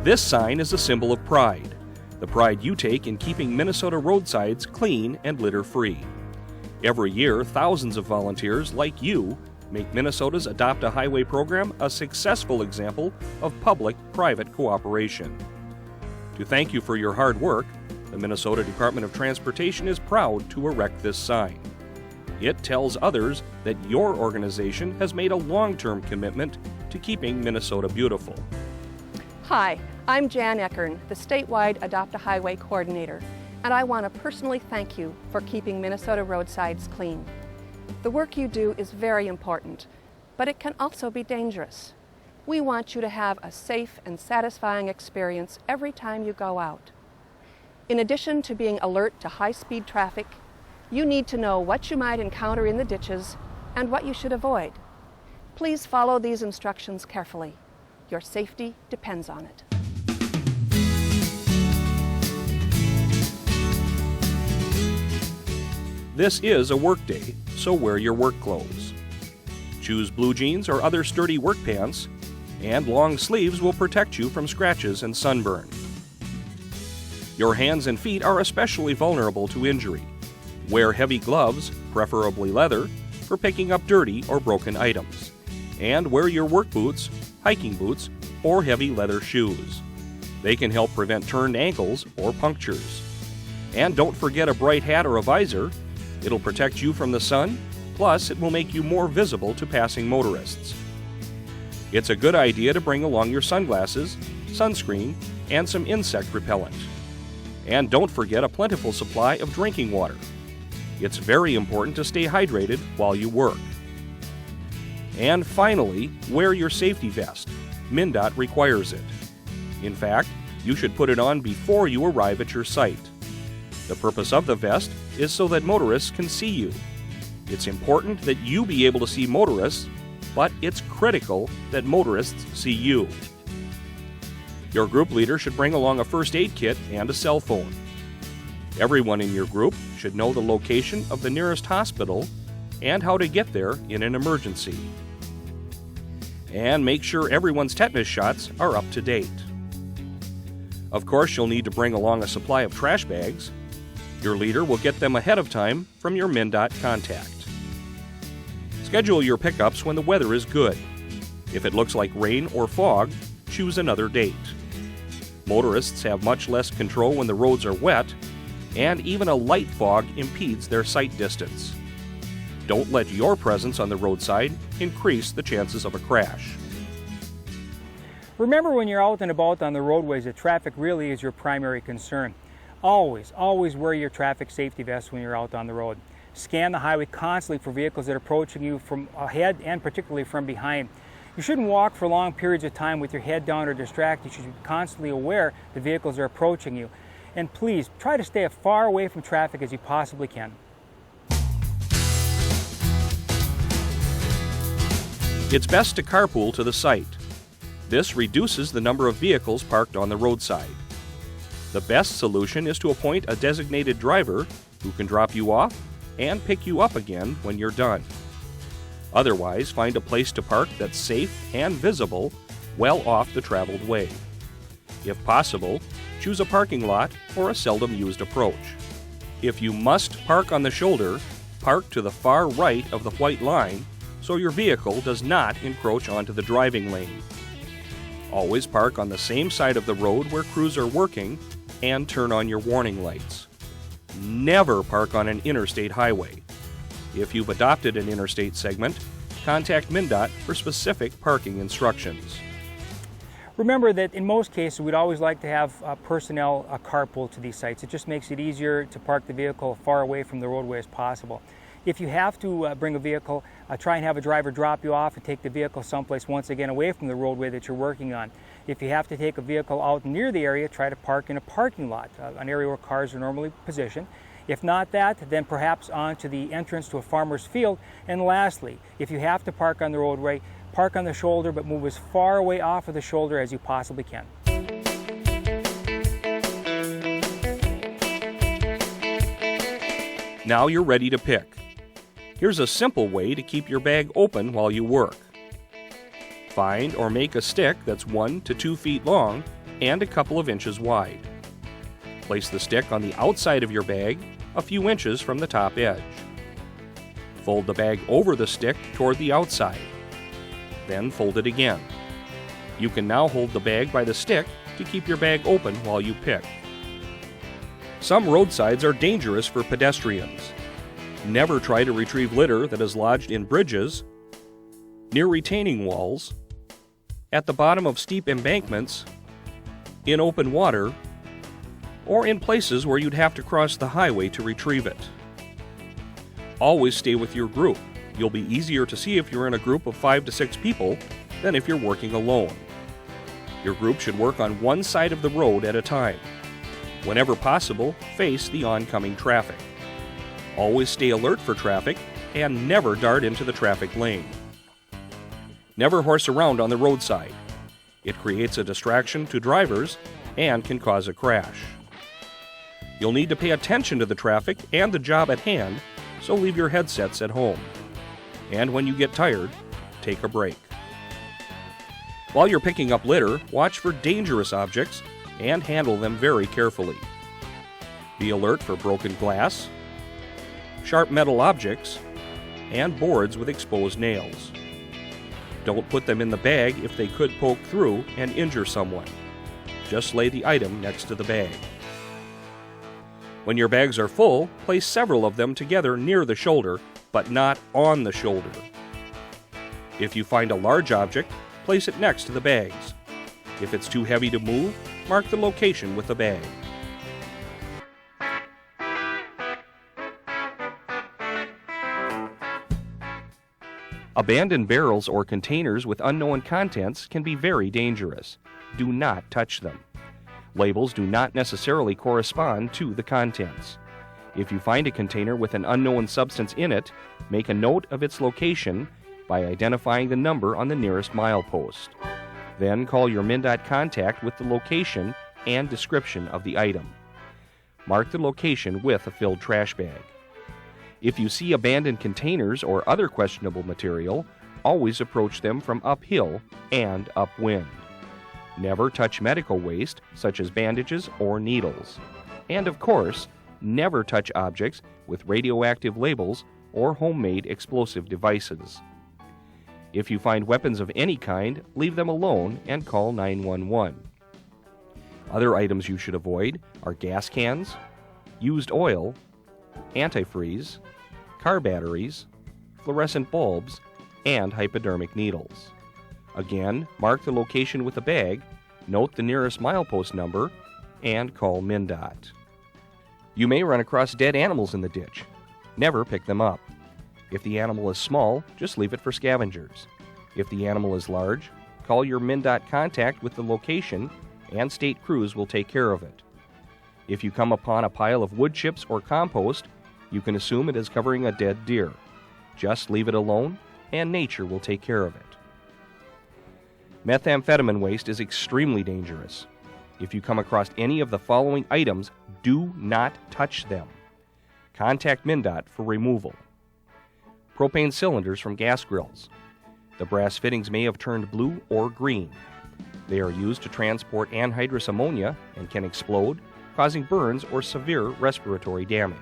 This sign is a symbol of pride, the pride you take in keeping Minnesota roadsides clean and litter-free. Every year, thousands of volunteers like you make Minnesota's Adopt a Highway program a successful example of public-private cooperation. To thank you for your hard work, the Minnesota Department of Transportation is proud to erect this sign. It tells others that your organization has made a long-term commitment to keeping Minnesota beautiful. Hi, I'm Jan Eckern, the Statewide Adopt a Highway Coordinator, and I want to personally thank you for keeping Minnesota roadsides clean. The work you do is very important, but it can also be dangerous. We want you to have a safe and satisfying experience every time you go out. In addition to being alert to high-speed traffic, you need to know what you might encounter in the ditches and what you should avoid. Please follow these instructions carefully. Your safety depends on it. This is a work day, so wear your work clothes. Choose blue jeans or other sturdy work pants, and long sleeves will protect you from scratches and sunburn. Your hands and feet are especially vulnerable to injury. Wear heavy gloves, preferably leather, for picking up dirty or broken items. And wear your work boots, hiking boots, or heavy leather shoes. They can help prevent turned ankles or punctures. And don't forget a bright hat or a visor. It'll protect you from the sun, plus it will make you more visible to passing motorists. It's a good idea to bring along your sunglasses, sunscreen, and some insect repellent. And don't forget a plentiful supply of drinking water. It's very important to stay hydrated while you work. And finally, wear your safety vest. MnDOT requires it. In fact, you should put it on before you arrive at your site. The purpose of the vest is so that motorists can see you. It's important that you be able to see motorists, but it's critical that motorists see you. Your group leader should bring along a first aid kit and a cell phone. Everyone in your group should know the location of the nearest hospital and how to get there in an emergency. And make sure everyone's tetanus shots are up to date. Of course, you'll need to bring along a supply of trash bags. Your leader will get them ahead of time from your MnDOT contact. Schedule your pickups when the weather is good. If it looks like rain or fog, choose another date. Motorists have much less control when the roads are wet, and even a light fog impedes their sight distance. Don't let your presence on the roadside increase the chances of a crash. Remember when you're out and about on the roadways that traffic really is your primary concern. Always wear your traffic safety vest when you're out on the road. Scan the highway constantly for vehicles that are approaching you from ahead and particularly from behind. You shouldn't walk for long periods of time with your head down or distracted. You should be constantly aware the vehicles are approaching you. And please, try to stay as far away from traffic as you possibly can. It's best to carpool to the site. This reduces the number of vehicles parked on the roadside. The best solution is to appoint a designated driver who can drop you off and pick you up again when you're done. Otherwise, find a place to park that's safe and visible well off the traveled way. If possible, choose a parking lot or a seldom used approach. If you must park on the shoulder, park to the far right of the white line so your vehicle does not encroach onto the driving lane. Always park on the same side of the road where crews are working and turn on your warning lights. Never park on an interstate highway. If you've adopted an interstate segment, contact MnDOT for specific parking instructions. Remember that in most cases we'd always like to have personnel carpool to these sites. It just makes it easier to park the vehicle far away from the roadway as possible. If you have to bring a vehicle, try and have a driver drop you off and take the vehicle someplace once again away from the roadway that you're working on. If you have to take a vehicle out near the area, try to park in a parking lot, an area where cars are normally positioned. If not that, then perhaps onto the entrance to a farmer's field. And lastly, if you have to park on the roadway, park on the shoulder, but move as far away off of the shoulder as you possibly can. Now you're ready to pick. Here's a simple way to keep your bag open while you work. Find or make a stick that's 1 to 2 feet long and a couple of inches wide. Place the stick on the outside of your bag, a few inches from the top edge. Fold the bag over the stick toward the outside. Then fold it again. You can now hold the bag by the stick to keep your bag open while you pick. Some roadsides are dangerous for pedestrians. Never try to retrieve litter that is lodged in bridges, near retaining walls, at the bottom of steep embankments, in open water, or in places where you'd have to cross the highway to retrieve it. Always stay with your group. You'll be easier to see if you're in a group of 5 to 6 people than if you're working alone. Your group should work on one side of the road at a time. Whenever possible, face the oncoming traffic. Always stay alert for traffic and never dart into the traffic lane. Never horse around on the roadside. It creates a distraction to drivers and can cause a crash. You'll need to pay attention to the traffic and the job at hand, so leave your headsets at home. And when you get tired, take a break. While you're picking up litter, watch for dangerous objects and handle them very carefully. Be alert for broken glass, sharp metal objects, and boards with exposed nails. Don't put them in the bag if they could poke through and injure someone. Just lay the item next to the bag. When your bags are full, place several of them together near the shoulder, but not on the shoulder. If you find a large object, place it next to the bags. If it's too heavy to move, mark the location with the bag. Abandoned barrels or containers with unknown contents can be very dangerous. Do not touch them. Labels do not necessarily correspond to the contents. If you find a container with an unknown substance in it, make a note of its location by identifying the number on the nearest milepost. Then call your MnDOT contact with the location and description of the item. Mark the location with a filled trash bag. If you see abandoned containers or other questionable material, always approach them from uphill and upwind. Never touch medical waste, such as bandages or needles. And of course, never touch objects with radioactive labels or homemade explosive devices. If you find weapons of any kind, leave them alone and call 911. Other items you should avoid are gas cans, used oil, antifreeze, car batteries, fluorescent bulbs, and hypodermic needles. Again, mark the location with a bag, note the nearest milepost number, and call MnDOT. You may run across dead animals in the ditch. Never pick them up. If the animal is small, just leave it for scavengers. If the animal is large, call your MnDOT contact with the location, and state crews will take care of it. If you come upon a pile of wood chips or compost, you can assume it is covering a dead deer. Just leave it alone, and nature will take care of it. Methamphetamine waste is extremely dangerous. If you come across any of the following items, do not touch them. Contact MnDOT for removal. Propane cylinders from gas grills. The brass fittings may have turned blue or green. They are used to transport anhydrous ammonia and can explode, causing burns or severe respiratory damage.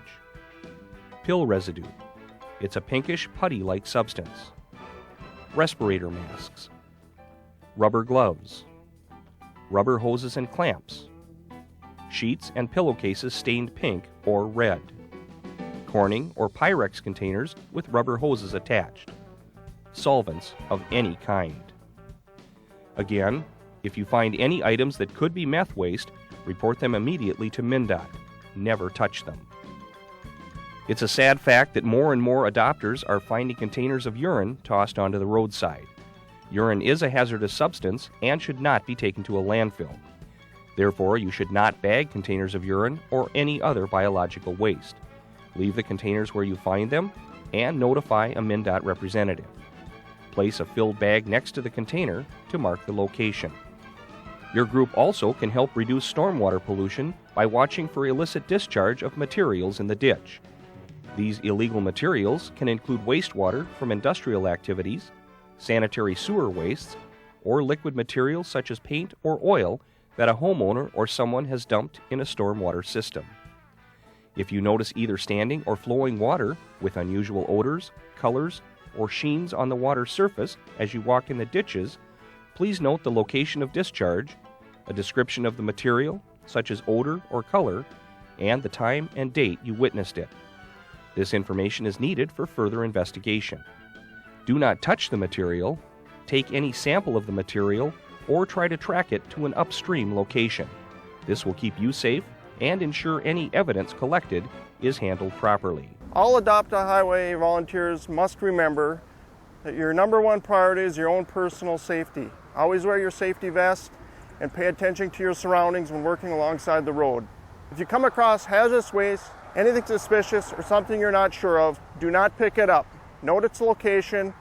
Pill residue. It's a pinkish putty-like substance. Respirator masks. Rubber gloves. Rubber hoses and clamps. Sheets and pillowcases stained pink or red. Corning or Pyrex containers with rubber hoses attached. Solvents of any kind. Again, if you find any items that could be meth waste, report them immediately to MnDOT. Never touch them. It's a sad fact that more and more adopters are finding containers of urine tossed onto the roadside. Urine is a hazardous substance and should not be taken to a landfill. Therefore, you should not bag containers of urine or any other biological waste. Leave the containers where you find them and notify a MnDOT representative. Place a filled bag next to the container to mark the location. Your group also can help reduce stormwater pollution by watching for illicit discharge of materials in the ditch. These illegal materials can include wastewater from industrial activities, sanitary sewer wastes, or liquid materials such as paint or oil that a homeowner or someone has dumped in a stormwater system. If you notice either standing or flowing water with unusual odors, colors, or sheens on the water surface as you walk in the ditches, please note the location of discharge, a description of the material, such as odor or color, and the time and date you witnessed it. This information is needed for further investigation. Do not touch the material, take any sample of the material, or try to track it to an upstream location. This will keep you safe and ensure any evidence collected is handled properly. All Adopt a Highway volunteers must remember that your number one priority is your own personal safety. Always wear your safety vest and pay attention to your surroundings when working alongside the road. If you come across hazardous waste, anything suspicious, or something you're not sure of, do not pick it up. Note its location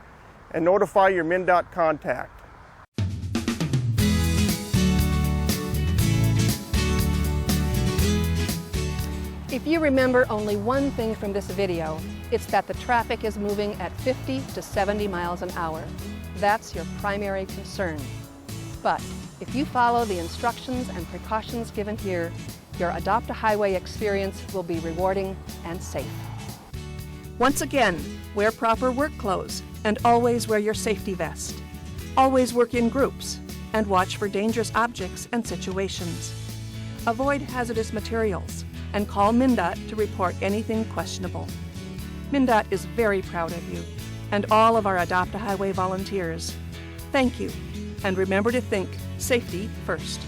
and notify your MnDOT contact. If you remember only one thing from this video, it's that the traffic is moving at 50 to 70 miles an hour. That's your primary concern. But if you follow the instructions and precautions given here, your Adopt a Highway experience will be rewarding and safe. Once again, wear proper work clothes and always wear your safety vest. Always work in groups and watch for dangerous objects and situations. Avoid hazardous materials and call MnDOT to report anything questionable. MnDOT is very proud of you and all of our Adopt a Highway volunteers. Thank you, and remember to think safety first.